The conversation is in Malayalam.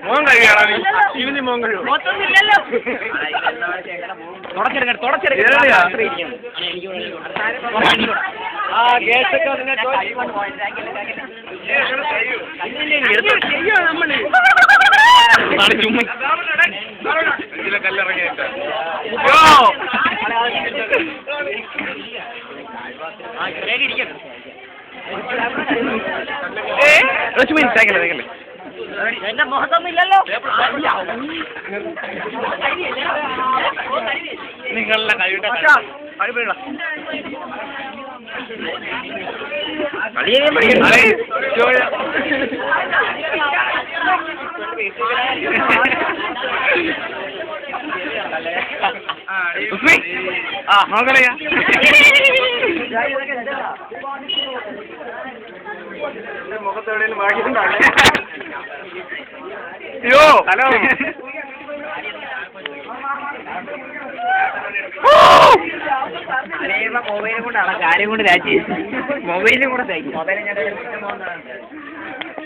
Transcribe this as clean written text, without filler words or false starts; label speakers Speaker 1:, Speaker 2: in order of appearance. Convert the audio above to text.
Speaker 1: മോൻ കഴിയാണ് ഇവന് മോൻ കഴിയും ഇതിലെ കല്ലിറങ്ങിയിട്ട്
Speaker 2: എന്റെ മുഖത്തൊന്നുമില്ലല്ലോ.
Speaker 1: നിങ്ങളുടെ കഴിവിട്ട നോക്കണയാ മുഖത്തെവിടെയും ബാക്കിയുണ്ടാണ്. അയ്യോ ഹലോ
Speaker 2: മൊബൈലും കൊണ്ടാണ് കാര്യം കൊണ്ട് രാജി. മൊബൈലും കൂടെ മൊബൈലും ഞാൻ